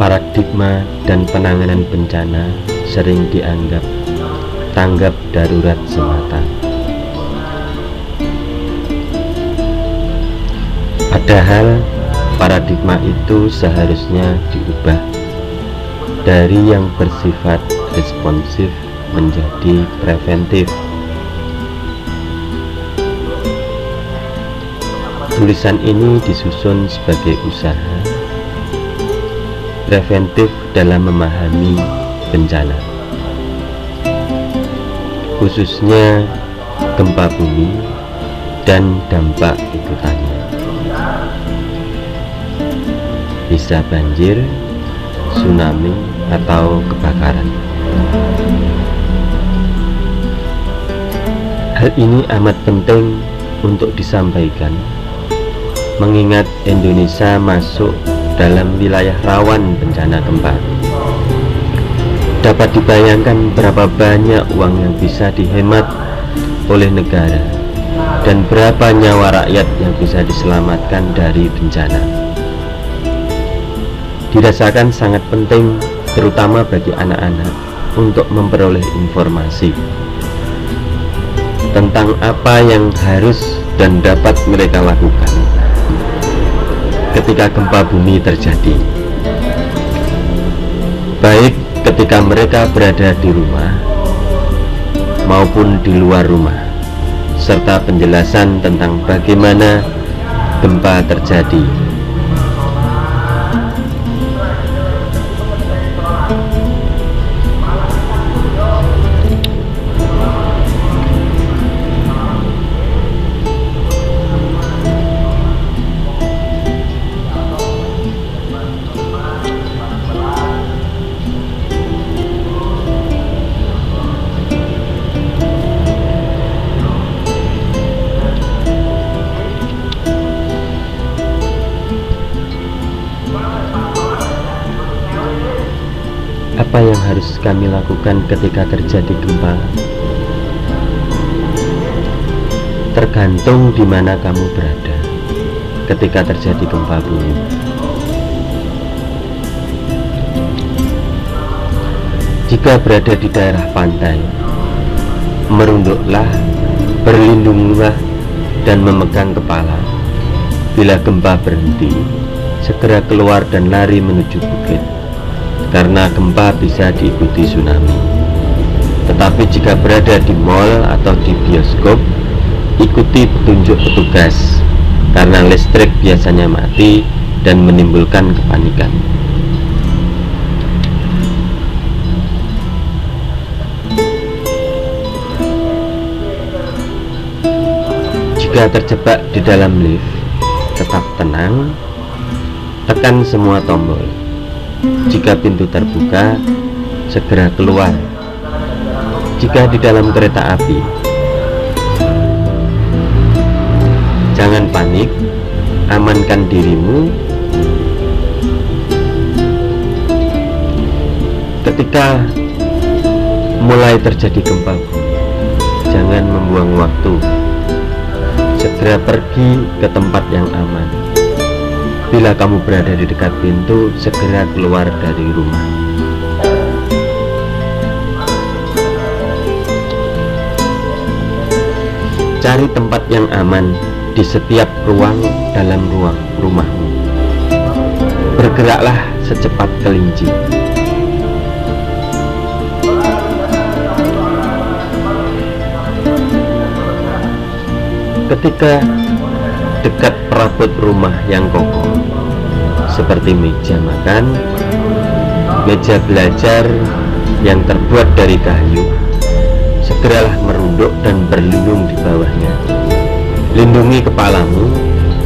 Paradigma dan penanganan bencana sering dianggap tanggap darurat semata. Padahal paradigma itu seharusnya diubah dari yang bersifat responsif menjadi preventif. Tulisan ini disusun sebagai usaha preventif dalam memahami bencana, khususnya gempa bumi dan dampak ikutannya. Bisa banjir, tsunami, atau kebakaran. Hal ini amat penting untuk disampaikan, mengingat Indonesia masuk dalam wilayah rawan bencana gempa. Dapat dibayangkan berapa banyak uang yang bisa dihemat oleh negara dan berapa nyawa rakyat yang bisa diselamatkan dari bencana. Dirasakan sangat penting, terutama bagi anak-anak, untuk memperoleh informasi tentang apa yang harus dan dapat mereka lakukan ketika gempa bumi terjadi, baik ketika mereka berada di rumah maupun di luar rumah, serta penjelasan tentang bagaimana gempa terjadi. Apa yang harus kami lakukan ketika terjadi gempa? Tergantung di mana kamu berada ketika terjadi gempa bumi. Jika berada di daerah pantai, merunduklah, berlindunglah, dan memegang kepala. Bila gempa berhenti, segera keluar dan lari menuju bukit, karena gempa bisa diikuti tsunami. Tetapi jika berada di mal atau di bioskop, ikuti petunjuk petugas, karena listrik biasanya mati dan menimbulkan kepanikan. Jika terjebak di dalam lift, tetap tenang, tekan semua tombol. Jika pintu terbuka, segera keluar. Jika di dalam kereta api, jangan panik, amankan dirimu. Ketika mulai terjadi gempa bumi, jangan membuang waktu. Segera pergi ke tempat yang aman. Bila kamu berada di dekat pintu, segera keluar dari rumah. Cari tempat yang aman di setiap ruang dalam rumahmu. Bergeraklah secepat kelinci. Ketika dekat perabot rumah yang kokoh, seperti meja makan, meja belajar yang terbuat dari kayu, segeralah merunduk dan berlindung di bawahnya. Lindungi kepalamu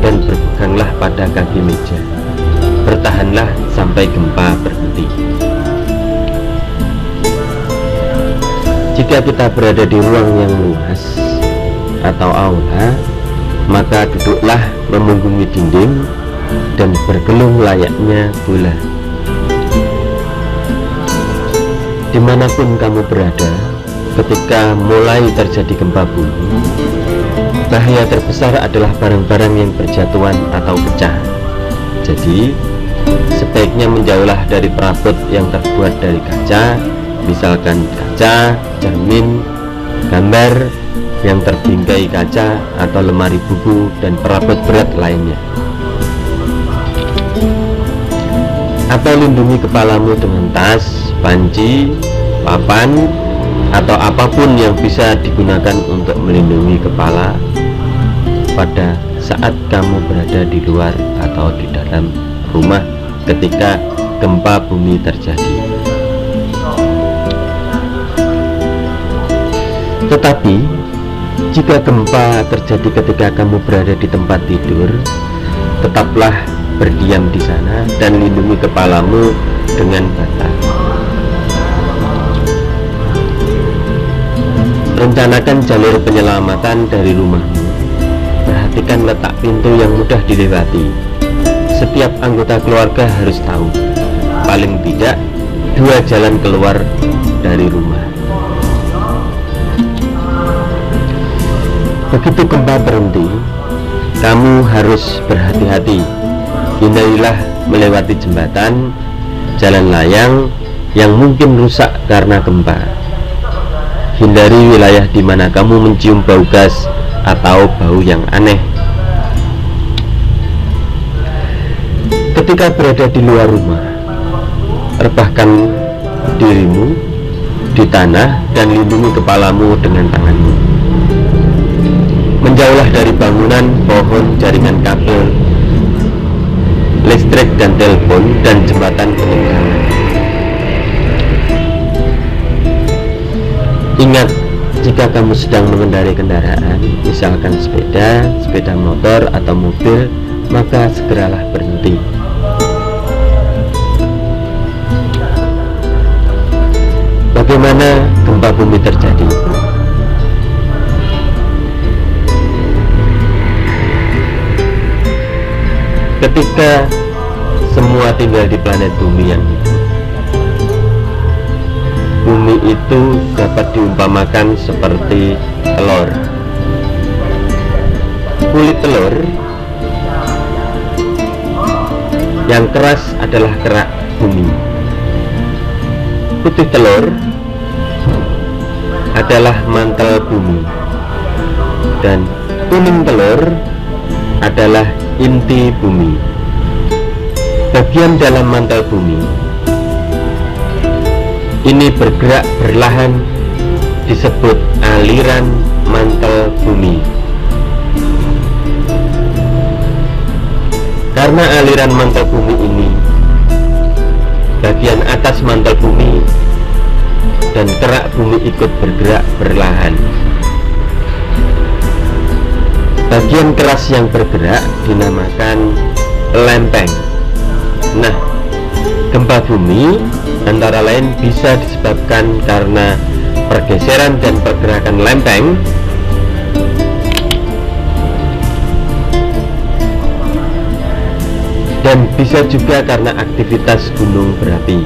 dan berpeganglah pada kaki meja. Bertahanlah sampai gempa berhenti. Jika kita berada di ruang yang luas atau aula, maka duduklah memunggungi dinding dan bergelung layaknya bola. Dimanapun kamu berada ketika mulai terjadi gempa bumi, bahaya terbesar adalah barang-barang yang berjatuhan atau pecah. Jadi sebaiknya menjauhlah dari perabot yang terbuat dari kaca, misalkan kaca, cermin, gambar yang terbingkai kaca, atau lemari buku dan perabot berat lainnya. Atau lindungi kepalamu dengan tas, panci, papan, atau apapun yang bisa digunakan untuk melindungi kepala pada saat kamu berada di luar atau di dalam rumah ketika gempa bumi terjadi. Tetapi jika gempa terjadi ketika kamu berada di tempat tidur, tetaplah berdiam di sana dan lindungi kepalamu dengan bantal. Rencanakan jalur penyelamatan dari rumahmu. Perhatikan letak pintu yang mudah dilewati. Setiap anggota keluarga harus tahu paling tidak 2 jalan keluar dari rumah. Begitu gempa berhenti, kamu harus berhati-hati. Hindarilah melewati jembatan, jalan layang yang mungkin rusak karena gempa. Hindari wilayah di mana kamu mencium bau gas atau bau yang aneh. Ketika berada di luar rumah, rebahkan dirimu di tanah dan lindungi kepalamu dengan tanganmu. Menjauhlah dari bangunan, pohon, jaringan kabel listrik dan telepon dan jembatan penyeberangan. Ingat, jika kamu sedang mengendarai kendaraan, misalkan sepeda, sepeda motor, atau mobil, maka segeralah berhenti. Bagaimana gempa bumi terjadi? Ketika semua tinggal di planet bumi yang hidup, bumi itu dapat diumpamakan seperti telur. Kulit telur yang keras adalah kerak bumi. Putih telur adalah mantel bumi, dan kuning telur adalah inti bumi. Bagian dalam mantel bumi ini bergerak perlahan disebut aliran mantel bumi. Karena aliran mantel bumi ini, bagian atas mantel bumi dan kerak bumi ikut bergerak perlahan. Bagian keras yang bergerak dinamakan lempeng. Nah, gempa bumi antara lain bisa disebabkan karena pergeseran dan pergerakan lempeng dan bisa juga karena aktivitas gunung berapi.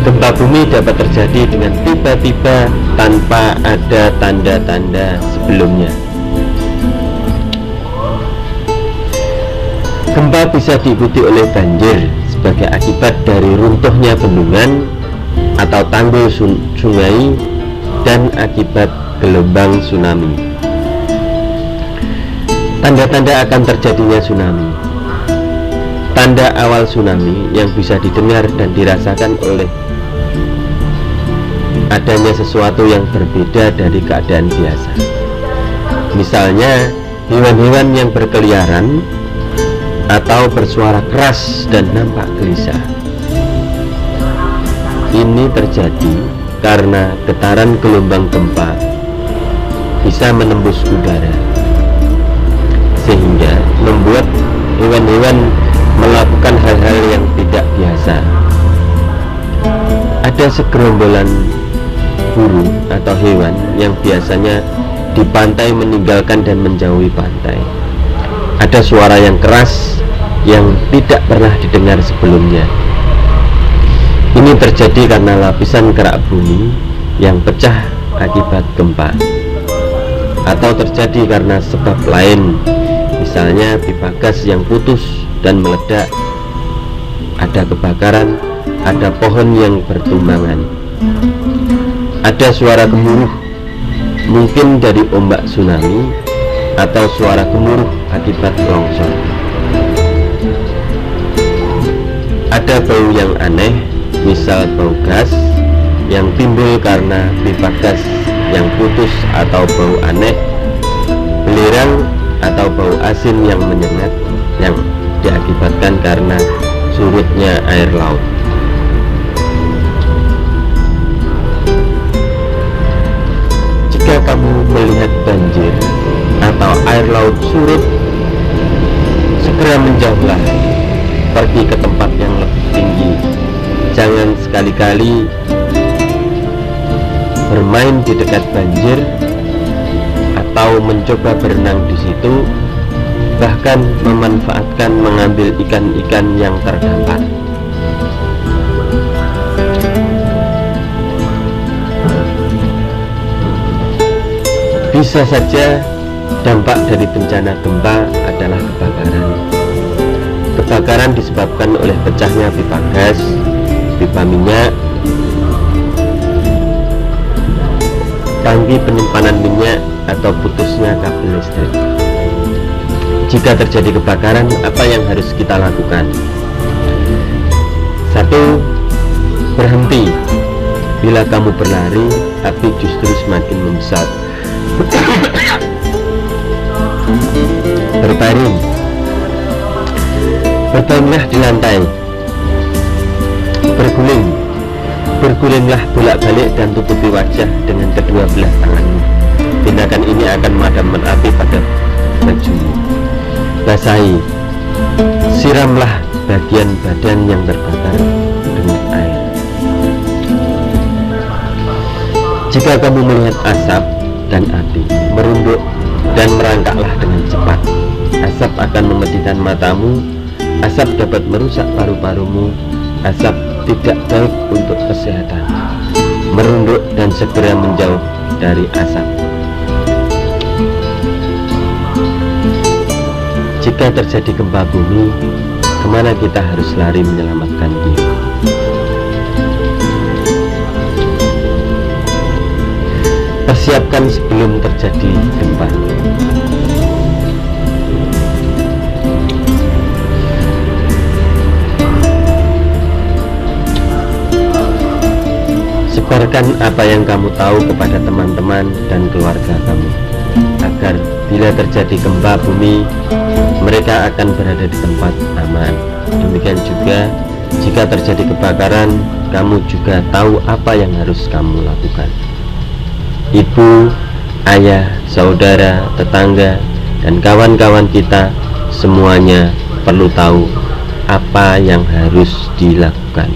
Gempa bumi dapat terjadi dengan tiba-tiba tanpa ada tanda-tanda sebelumnya. Gempa bisa diikuti oleh banjir sebagai akibat dari runtuhnya bendungan atau tanggul sungai dan akibat gelombang tsunami. Tanda-tanda akan terjadinya tsunami. Tanda awal tsunami yang bisa didengar dan dirasakan oleh adanya sesuatu yang berbeda dari keadaan biasa. Misalnya hewan-hewan yang berkeliaran atau bersuara keras dan nampak gelisah. Ini terjadi karena getaran gelombang gempa bisa menembus udara, sehingga membuat hewan-hewan melakukan hal-hal yang tidak biasa. Ada segerombolan burung atau hewan yang biasanya di pantai meninggalkan dan menjauhi pantai. Ada suara yang keras yang tidak pernah didengar sebelumnya. Ini terjadi karena lapisan kerak bumi yang pecah akibat gempa, atau terjadi karena sebab lain, misalnya pipa gas yang putus dan meledak ada kebakaran, ada pohon yang bertumbangan, ada suara gemuruh, mungkin dari ombak tsunami atau suara gemuruh akibat longsor. Ada bau yang aneh, misal bau gas yang timbul karena pipa gas yang putus, atau bau aneh, belerang atau bau asin yang menyengat yang diakibatkan karena surutnya air laut. Jika kamu melihat banjir atau air laut surut, segera menjauhlah, pergi ke tempat yang lebih tinggi. Jangan sekali-kali bermain di dekat banjir atau mencoba berenang di situ, bahkan memanfaatkan mengambil ikan-ikan yang terdampar. Bisa saja dampak dari bencana gempa adalah kebakaran. Kebakaran disebabkan oleh pecahnya pipa gas, pipa minyak, tangki penyimpanan minyak, atau putusnya kabel listrik. Jika terjadi kebakaran, apa yang harus kita lakukan? 1. Berhenti. Bila kamu berlari, api justru semakin membesar. Berbaring. Berbaringlah di lantai. Berguling. Bergulinglah bolak-balik dan tutupi wajah dengan kedua belah tanganmu. Tindakan ini akan memadamkan api pada bajumu. Basahi. Siramlah bagian badan yang terbakar dengan air. Jika kamu melihat asap dan api, merunduk dan merangkaklah dengan cepat. Asap akan memedihkan matamu. Asap dapat merusak paru-parumu. Asap tidak baik untuk kesehatan. Merunduk dan segera menjauh dari asap. Jika terjadi gempa bumi, kemana kita harus lari menyelamatkan diri? Persiapkan sebelum terjadi gempa. Sebarkan apa yang kamu tahu kepada teman-teman dan keluarga kamu, agar bila terjadi gempa bumi, mereka akan berada di tempat aman. Demikian juga jika terjadi kebakaran, kamu juga tahu apa yang harus kamu lakukan. Ibu, ayah, saudara, tetangga, dan kawan-kawan kita semuanya perlu tahu apa yang harus dilakukan.